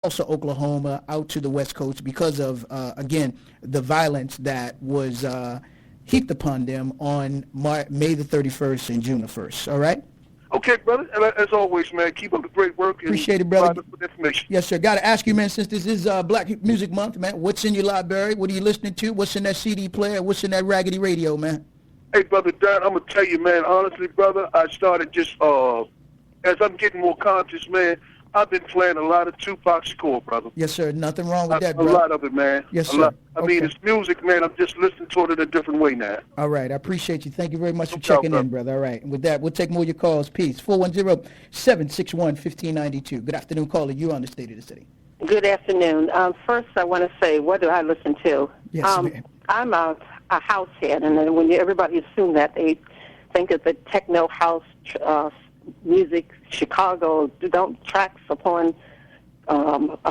also Oklahoma, out to the West Coast because of, again, the violence that was heaped upon them on May the 31st and June the 1st. All right? Okay, brother. And as always, man, keep up the great work. Appreciate it, brother. With information. Yes, sir. Got to ask you, man, since this is Black Music Month, man, what's in your library? What are you listening to? What's in that CD player? What's in that raggedy radio, man? Hey, Brother Darren, I'm going to tell you, man, honestly, brother, I started just, as I'm getting more conscious, man, I've been playing a lot of Tupac Shakur, brother. Yes, sir. Nothing wrong with that, A brother. lot of it, man. Yes, a sir. lot. I Okay. mean, it's music, man. I'm just listening to it in a different way now. All right. I appreciate you. Thank you very much for No checking problem, in, brother. All right. And with that, we'll take more of your calls. Peace. 410-761-1592. Good afternoon, caller. You're on the State of the City. Good afternoon. First, I want to say, what do I listen to? Yes, ma'am. I'm a house head, and then when everybody assumes that, they think of the techno house music, Chicago, don't tracks upon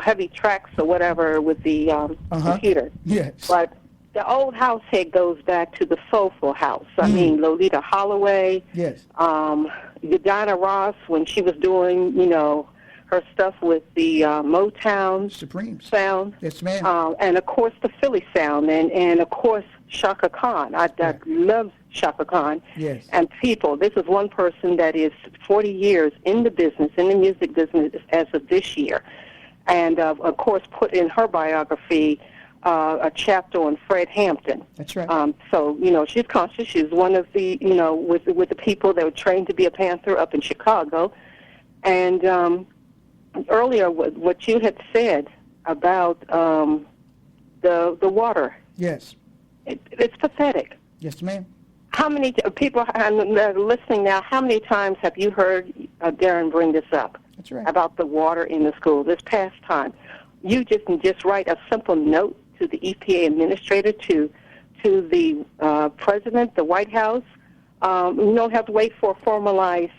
heavy tracks or whatever with the computer. Yes. But the old house head goes back to the soulful house. I mean, Lolita Holloway. Yes. Diana Ross, when she was doing, her stuff with the Motown Supremes sound. Yes, ma'am. And, of course, the Philly sound. And of course, Shaka Khan. I love Shaka Khan. Yes. And people, this is one person that is 40 years in the business, in the music business as of this year. And, of course, put in her biography a chapter on Fred Hampton. That's right. So, she's conscious. She's one of the, with the people that were trained to be a Panther up in Chicago. And earlier, what you had said about the water. Yes. It's pathetic. Yes, ma'am. How many people that are listening now, how many times have you heard Darren bring this up? That's right. About the water in the school this past time? You just write a simple note to the EPA administrator, to the president, the White House. You don't have to wait for a formalized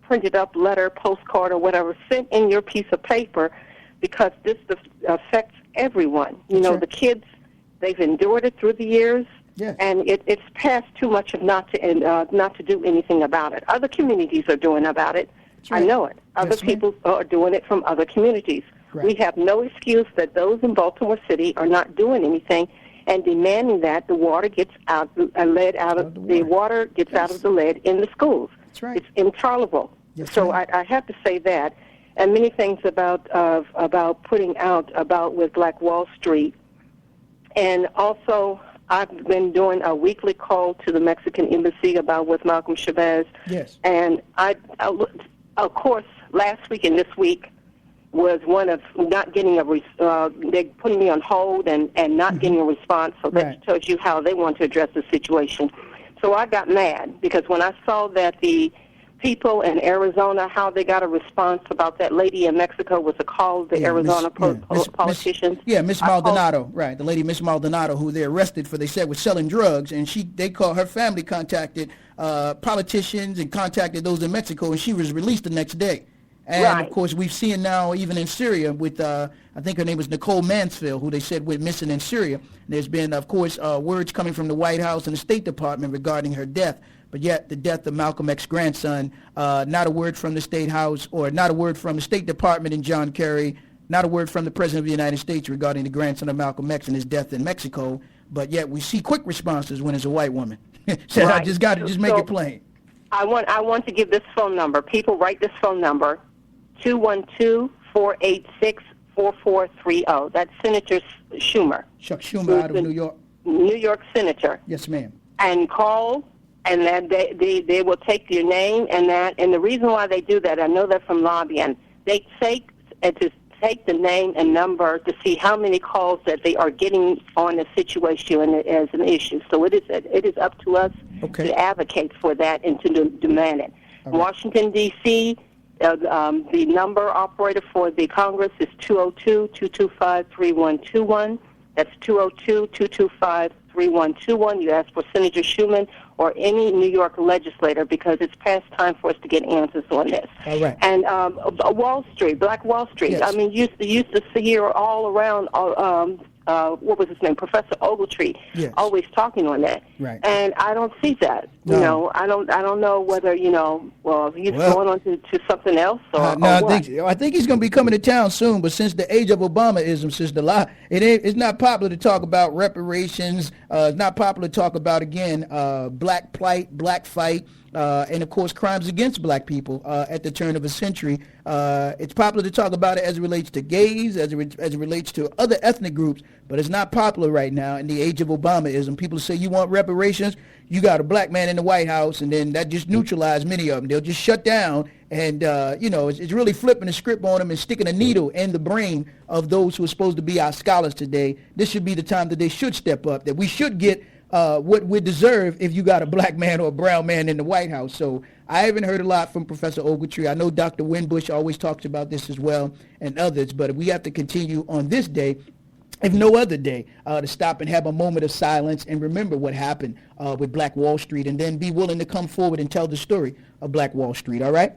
printed up letter, postcard, or whatever sent in your piece of paper, because this affects everyone. The kids, they've endured it through the years. Yes. And it's past too much of not to do anything about it. Other communities are doing about it. Right. I know it. Other Yes, people are doing it from other communities. Right. We have no excuse that those in Baltimore City are not doing anything and demanding that the water gets out, lead out of the water gets out of the lead in the schools. That's right. It's intolerable. Yes, so ma'am. I have to say that, and many things about putting out about with Black Wall Street, and also I've been doing a weekly call to the Mexican Embassy about with Malcolm Chavez. Yes. And I of course, last week and this week was one of not getting they're putting me on hold and not getting a response. So that tells you how they want to address the situation. So I got mad because when I saw that the people in Arizona, how they got a response about that lady in Mexico was a call of the Arizona politicians. Miss Maldonado, right? The lady Miss Maldonado, who they arrested for, they said, was selling drugs, and they called, her family contacted politicians and contacted those in Mexico, and she was released the next day. And of course, we've seen now even in Syria with I think her name was Nicole Mansfield, who they said went missing in Syria. There's been, of course, words coming from the White House and the State Department regarding her death. But yet the death of Malcolm X's grandson, not a word from the State House or not a word from the State Department and John Kerry, not a word from the President of the United States regarding the grandson of Malcolm X and his death in Mexico. But yet we see quick responses when it's a white woman. So I just got to make it plain. I want to give this phone number. People write this phone number, 212-486-4430. That's Senator Schumer. Chuck Schumer out of New York. New York Senator. Yes, ma'am. And call, and then they will take your name and that. And the reason why they do that, I know that from lobbying, they take the name and number to see how many calls that they are getting on a situation as an issue. So it is up to us to advocate for that and to demand it. Right. Washington, D.C., the number operator for the Congress is 202-225-3121. That's 202-225-3121. You ask for Senator Schumer or any New York legislator because it's past time for us to get answers on this. All right. And Wall Street, Black Wall Street. Yes. I mean, you used to see here all around what was his name, Professor Ogletree, Yes. always talking on that. Right. And I don't see that. No. You know, I don't know whether, you know, he's going on to something else or no, what. I think he's going to be coming to town soon. But since the age of Obamaism, it's not popular to talk about reparations. It's not popular to talk about, again, black plight, black fight. And, of course, crimes against black people at the turn of a century. It's popular to talk about it as it relates to gays, as it relates to other ethnic groups, but it's not popular right now in the age of Obamaism. People say, you want reparations? You got a black man in the White House, and then that just neutralized many of them. They'll just shut down, and, it's really flipping the script on them and sticking a needle in the brain of those who are supposed to be our scholars today. This should be the time that they should step up, that we should get what we deserve if you got a black man or a brown man in the White House. So I haven't heard a lot from Professor Ogletree. I know Dr. Winbush always talks about this as well, and others, but we have to continue on this day, if no other day, to stop and have a moment of silence and remember what happened with Black Wall Street, and then be willing to come forward and tell the story of Black Wall Street, all right?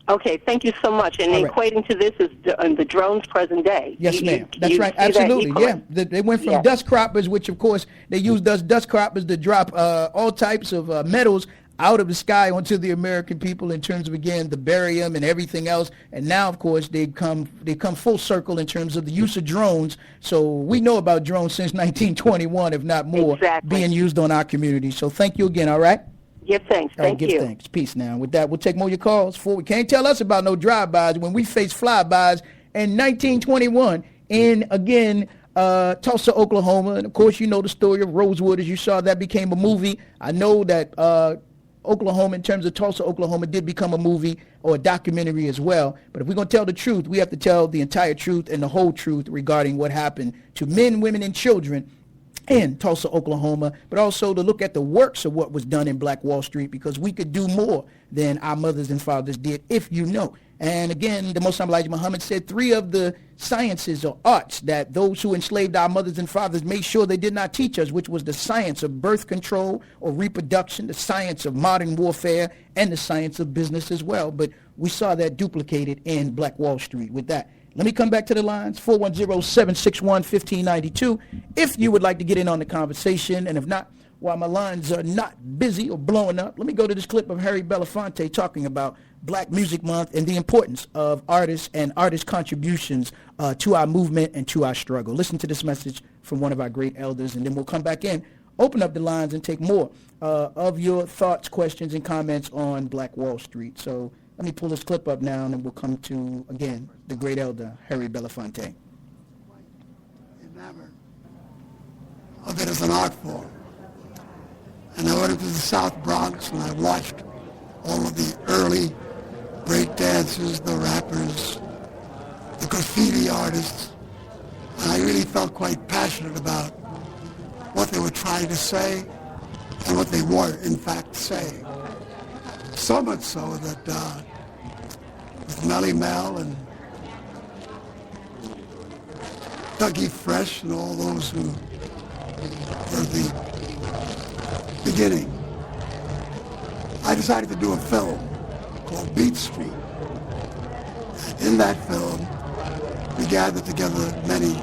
Okay, thank you so much. And equating to this is the drones present day. Yes, ma'am. That's right. Absolutely. Yeah. They went from dust croppers, which, of course, they used those dust croppers to drop all types of metals out of the sky onto the American people in terms of, again, the barium and everything else. And now, of course, they come full circle in terms of the use of drones. So we know about drones since 1921, if not more, being used on our community. So thank you again, all right? Give thanks. Thank you. Give thanks. Peace now. With that, we'll take more of your calls. We can't tell us about no drive-bys when we faced flybys in 1921 in, again, Tulsa, Oklahoma. And, of course, you know the story of Rosewood. As you saw, that became a movie. I know that Oklahoma, in terms of Tulsa, Oklahoma, did become a movie or a documentary as well. But if we're going to tell the truth, we have to tell the entire truth and the whole truth regarding what happened to men, women, and children in Tulsa, Oklahoma, but also to look at the works of what was done in Black Wall Street, because we could do more than our mothers and fathers did, if you know. And again, the Most High Elijah Muhammad said 3 of the sciences or arts that those who enslaved our mothers and fathers made sure they did not teach us, which was the science of birth control or reproduction, the science of modern warfare, and the science of business as well. But we saw that duplicated in Black Wall Street. With that, let me come back to the lines, 410-761-1592, if you would like to get in on the conversation. And if not, while my lines are not busy or blowing up, let me go to this clip of Harry Belafonte talking about Black Music Month and the importance of artists and artist contributions to our movement and to our struggle. Listen to this message from one of our great elders, and then we'll come back in, open up the lines, and take more of your thoughts, questions, and comments on Black Wall Street. So let me pull this clip up now, and then we'll come to, again, the great elder, Harry Belafonte. Enamored of it as an art form. And I went into the South Bronx and I watched all of the early break dancers, the rappers, the graffiti artists, and I really felt quite passionate about what they were trying to say and what they were, in fact, saying. So much so that with Melly Mel and Dougie Fresh and all those who were the beginning, I decided to do a film called Beat Street. And in that film, we gathered together many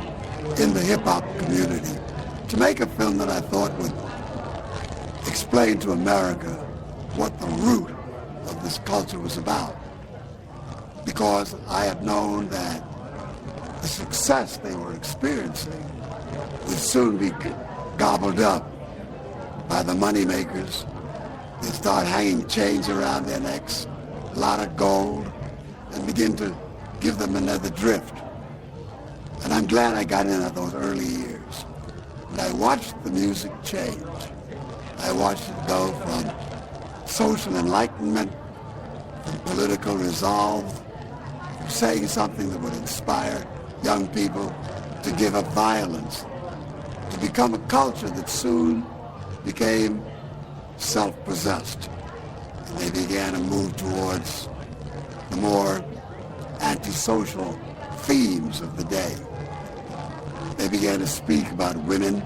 in the hip-hop community to make a film that I thought would explain to America what the root of this culture was about. Because I had known that the success they were experiencing would soon be gobbled up by the moneymakers. They'd start hanging chains around their necks, a lot of gold, and begin to give them another drift. And I'm glad I got in at those early years. And I watched the music change. I watched it go from social enlightenment, from political resolve, from saying something that would inspire young people to give up violence, to become a culture that soon became self-possessed. And they began to move towards the more antisocial themes of the day. They began to speak about women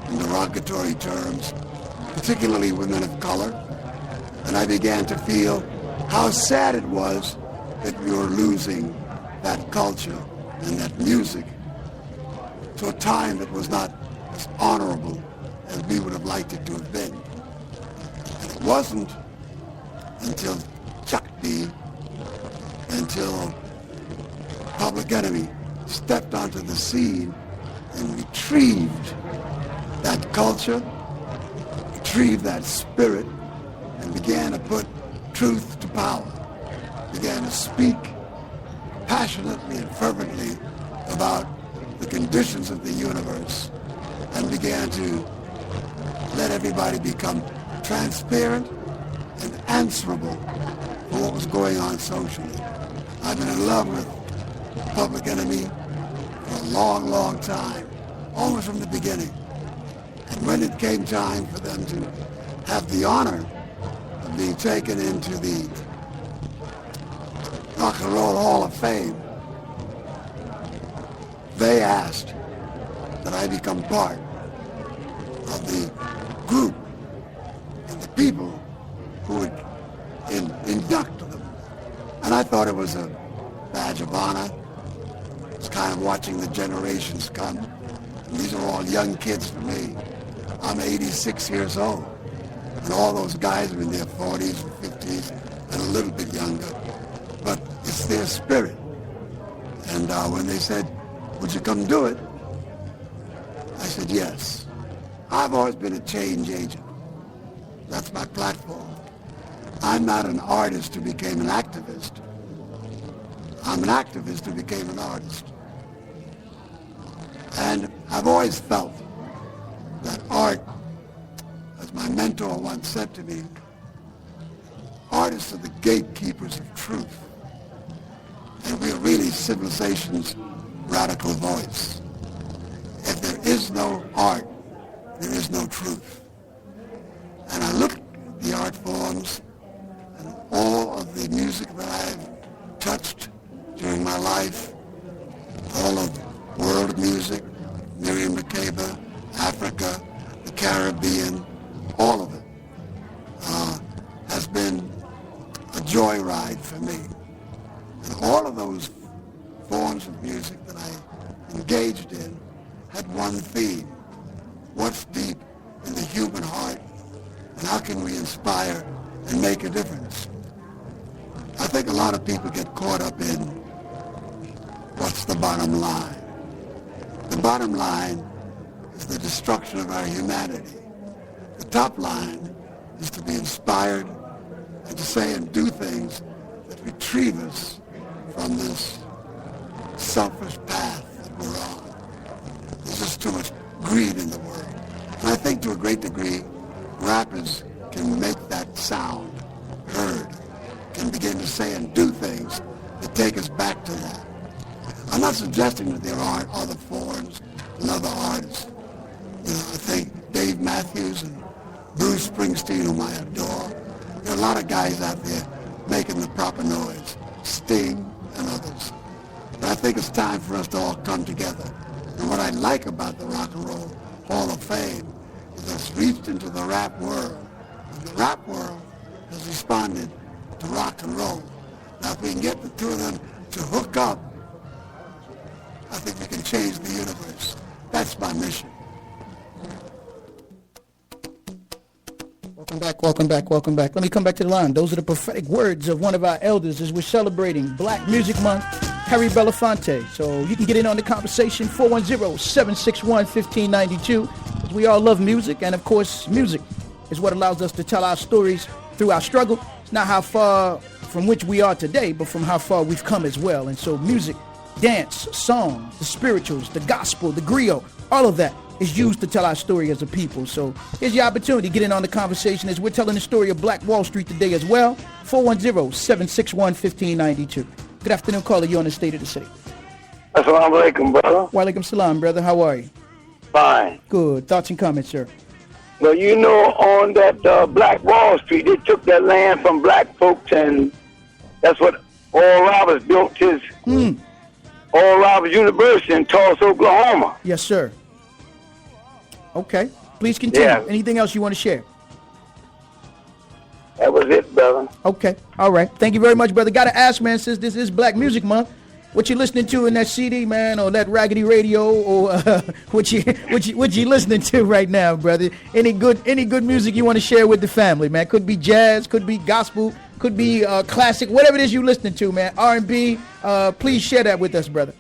in derogatory terms, particularly women of color. And I began to feel how sad it was that we were losing that culture and that music to a time that was not as honorable as we would have liked it to have been. And it wasn't until Chuck D, until Public Enemy stepped onto the scene and retrieved that culture, retrieved that spirit, and began to put truth to power, began to speak passionately and fervently about the conditions of the universe, and began to let everybody become transparent and answerable for what was going on socially. I've been in love with Public Enemy for a long, long time, almost from the beginning. And when it came time for them to have the honor of being taken into the Rock and Roll Hall of Fame, they asked that I become part of the group and the people who would induct them. And I thought it was a badge of honor. It's kind of watching the generations come. And these are all young kids for me. I'm 86 years old. And all those guys are in their 40s and 50s and a little bit younger. But it's their spirit. And when they said, would you come do it? I said, yes. I've always been a change agent. That's my platform. I'm not an artist who became an activist. I'm an activist who became an artist. And I've always felt that art, as my mentor once said to me, artists are the gatekeepers of truth. And we're really civilization's radical voice. If there is no art, there is no truth. And I look at the art forms and all of the music that I've touched during my life, all of world music, Miriam Makeba, Africa, the Caribbean, all of it has been a joyride for me. And all of those forms of music that I engaged in had one theme: what's deep in the human heart, and how can we inspire and make a difference? I think a lot of people get caught up in what's the bottom line. The bottom line is the destruction of our humanity. The top line is to be inspired and to say and do things that retrieve us from this selfish path that we're on. There's just too much greed in the world. And I think to a great degree, rappers can make that sound heard, can begin to say and do things that take us back to that. I'm not suggesting that there aren't other forms and other artists. You know, I think Dave Matthews and Bruce Springsteen, whom I adore, there are a lot of guys out there making the proper noise, Sting and others. But I think it's time for us to all come together. And what I like about the Rock and Roll Hall of Fame is that it's reached into the rap world. And the rap world has responded to rock and roll. Now, if we can get the two of them to hook up, I think we can change the universe. That's my mission. Welcome back, welcome back, welcome back. Let me come back to the line. Those are the prophetic words of one of our elders as we're celebrating Black Music Month, Harry Belafonte. So you can get in on the conversation, 410-761-1592. We all love music, and of course, music is what allows us to tell our stories through our struggle. It's not how far from which we are today, but from how far we've come as well. And so music, dance, song, the spirituals, the gospel, the griot, all of that is used to tell our story as a people. So here's your opportunity to get in on the conversation as we're telling the story of Black Wall Street today as well. 410-761-1592. Good afternoon, caller. You're on the State of the City. Assalamu alaikum, brother. Wa alaikum salam, brother. How are you? Fine. Good. Thoughts and comments, sir? Well, you know, on that Black Wall Street, they took that land from black folks, and that's what Oral Roberts built his Oral Roberts University in Tulsa, Oklahoma. Yes, sir. Okay. Please continue. Yeah. Anything else you want to share? That was it, brother. Okay. All right. Thank you very much, brother. Got to ask, man, since this is Black Music Month, what you listening to in that CD, man, or that raggedy radio, or what you listening to right now, brother? Any good music you want to share with the family, man? Could be jazz, could be gospel, could be classic, whatever it is you listening to, man. R&B. Please share that with us, brother.